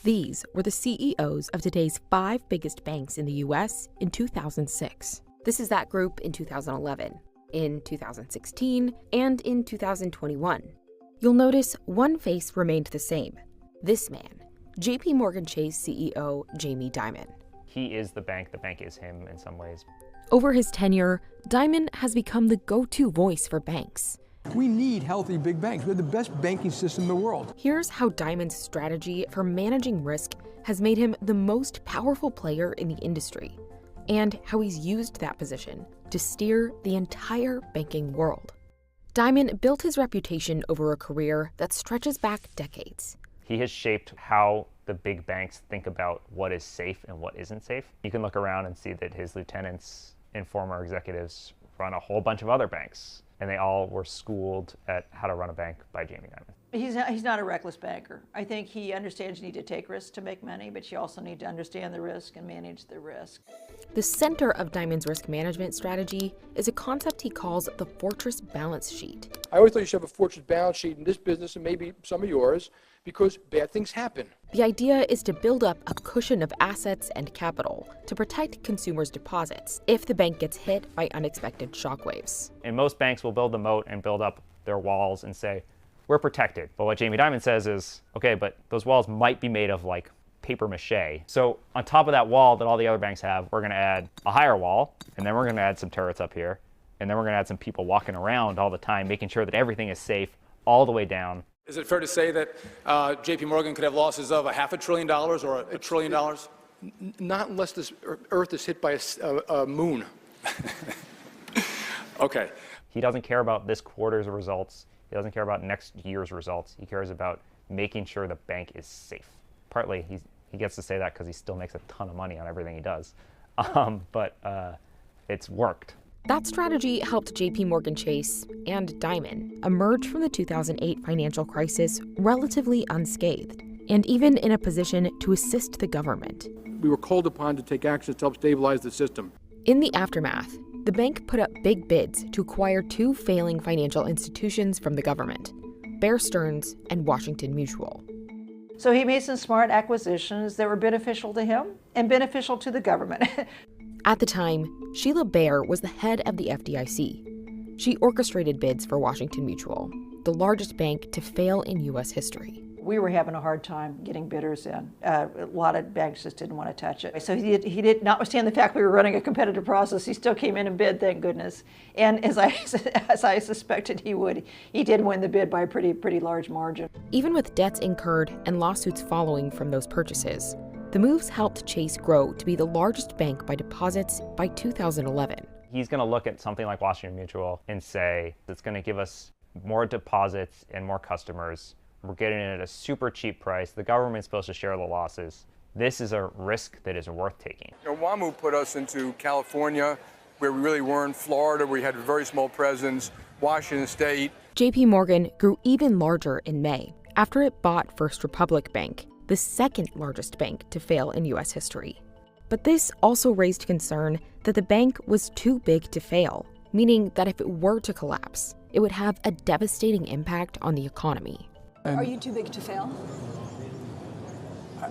These were the CEOs of today's 5 biggest banks in the US in 2006. This is that group in 2011, in 2016, and in 2021. You'll notice one face remained the same. This man, JPMorgan Chase CEO Jamie Dimon. He is the bank is him in some ways. Over his tenure, Dimon has become the go-to voice for banks. We need healthy big banks. We have the best banking system in the world. Here's how Dimon's strategy for managing risk has made him the most powerful player in the industry, and how he's used that position to steer the entire banking world. Dimon built his reputation over a career that stretches back decades. He has shaped how the big banks think about what is safe and what isn't safe. You can look around and see that his lieutenants and former executives run a whole bunch of other banks, and they all were schooled at how to run a bank by Jamie Dimon. He's not a reckless banker. I think he understands you need to take risks to make money, but you also need to understand the risk and manage the risk. The center of Dimon's risk management strategy is a concept he calls the fortress balance sheet. I always thought you should have a fortress balance sheet in this business and maybe some of yours because bad things happen. The idea is to build up a cushion of assets and capital to protect consumers' deposits if the bank gets hit by unexpected shockwaves. And most banks will build the moat and build up their walls and say, we're protected. But what Jamie Dimon says is, okay, but those walls might be made of like paper mache. So on top of that wall that all the other banks have, we're gonna add a higher wall, and then we're gonna add some turrets up here, and then we're gonna add some people walking around all the time, making sure that everything is safe all the way down. Is it fair to say that JPMorgan could have losses of $500 billion or $1 trillion? Not unless this Earth is hit by a moon. Okay. He doesn't care about this quarter's results. He doesn't care about next year's results. He cares about making sure the bank is safe. Partly, he gets to say that because he still makes a ton of money on everything he does. But it's worked. That strategy helped JPMorgan Chase and Dimon emerge from the 2008 financial crisis relatively unscathed, and even in a position to assist the government. We were called upon to take action to help stabilize the system. In the aftermath, the bank put up big bids to acquire 2 failing financial institutions from the government, Bear Stearns and Washington Mutual. So he made some smart acquisitions that were beneficial to him and beneficial to the government. At the time, Sheila Bair was the head of the FDIC. She orchestrated bids for Washington Mutual, the largest bank to fail in U.S. history. We were having a hard time getting bidders in. A lot of banks just didn't want to touch it. So he did, notwithstanding the fact we were running a competitive process, he still came in and bid, thank goodness. And as I suspected he would, he did win the bid by a pretty large margin. Even with debts incurred and lawsuits following from those purchases, the moves helped Chase grow to be the largest bank by deposits by 2011. He's going to look at something like Washington Mutual and say, it's going to give us more deposits and more customers. We're getting it at a super cheap price. The government's supposed to share the losses. This is a risk that is worth taking. WAMU put us into California, where we really weren't. Florida, where we had a very small presence. Washington State. JPMorgan grew even larger in May after it bought First Republic Bank, the second largest bank to fail in U.S. history. But this also raised concern that the bank was too big to fail, meaning that if it were to collapse, it would have a devastating impact on the economy. Are you too big to fail?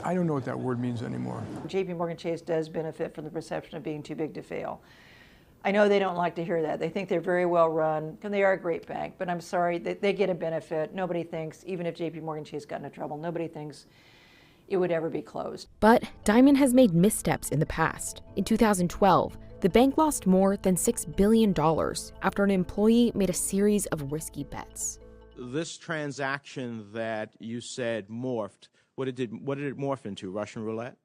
I don't know what that word means anymore. JPMorgan Chase does benefit from the perception of being too big to fail. I know they don't like to hear that. They think they're very well run, and they are a great bank, but I'm sorry, they get a benefit. Nobody thinks, even if JPMorgan Chase got into trouble, nobody thinks it would ever be closed. But Dimon has made missteps in the past. In 2012, the bank lost more than $6 billion after an employee made a series of risky bets. This transaction that you said morphed, what did it morph into? Russian roulette?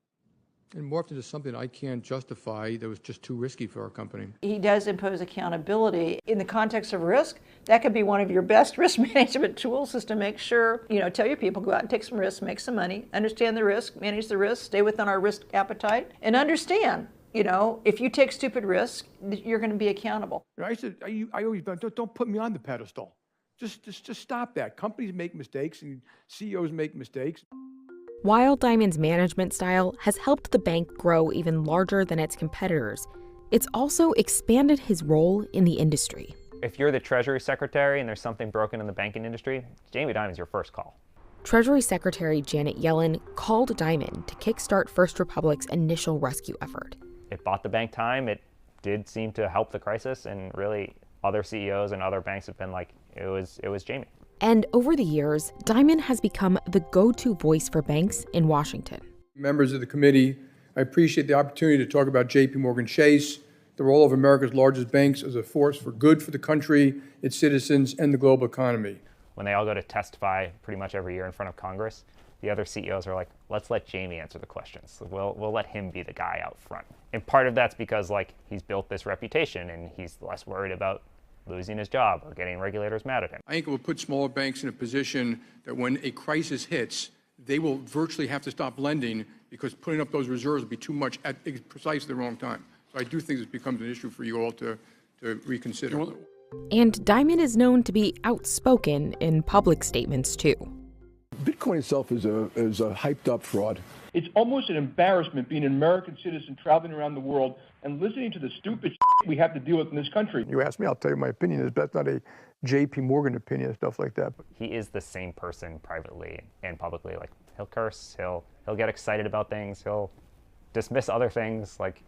It morphed into something I can't justify that was just too risky for our company. He does impose accountability. In the context of risk, that could be one of your best risk management tools, is to make sure, tell your people, go out and take some risks, make some money, understand the risk, manage the risk, stay within our risk appetite, and understand, if you take stupid risks, you're going to be accountable. I always don't put me on the pedestal. Just stop that. Companies make mistakes and CEOs make mistakes. While Dimon's management style has helped the bank grow even larger than its competitors, it's also expanded his role in the industry. If you're the Treasury Secretary and there's something broken in the banking industry, Jamie Dimon's your first call. Treasury Secretary Janet Yellen called Dimon to kickstart First Republic's initial rescue effort. It bought the bank time. It did seem to help the crisis, and really other CEOs and other banks have been like, it was Jamie. And over the years, Dimon has become the go-to voice for banks in Washington. Members of the committee, I appreciate the opportunity to talk about JPMorgan Chase, the role of America's largest banks as a force for good for the country, its citizens, and the global economy. When they all go to testify pretty much every year in front of Congress, the other CEOs are like, let's let Jamie answer the questions. We'll let him be the guy out front. And part of that's because like he's built this reputation and he's less worried about losing his job or getting regulators mad at him. I think it will put smaller banks in a position that when a crisis hits, they will virtually have to stop lending because putting up those reserves will be too much at precisely the wrong time. So I do think this becomes an issue for you all to reconsider. And Dimon is known to be outspoken in public statements, too. Bitcoin itself is a hyped-up fraud. It's almost an embarrassment being an American citizen traveling around the world and listening to the stupid we have to deal with in this country. You ask me, I'll tell you my opinion. That's not a JPMorgan opinion and stuff like that. He is the same person privately and publicly. Like he'll curse, he'll get excited about things, he'll dismiss other things. Like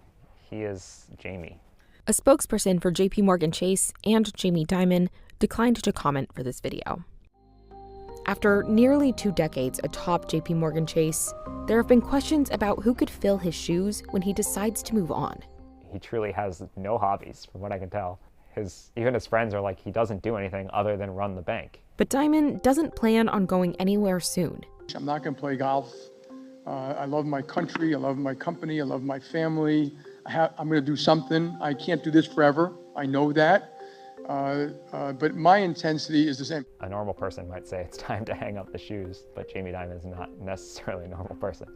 he is Jamie. A spokesperson for JPMorgan Chase and Jamie Dimon declined to comment for this video. After nearly 2 decades atop JPMorgan Chase, there have been questions about who could fill his shoes when he decides to move on. He truly has no hobbies, from what I can tell. Even his friends are like, he doesn't do anything other than run the bank. But Dimon doesn't plan on going anywhere soon. I'm not going to play golf. I love my country. I love my company. I love my family. I'm going to do something. I can't do this forever. I know that. But my intensity is the same. A normal person might say it's time to hang up the shoes, but Jamie Dimon is not necessarily a normal person.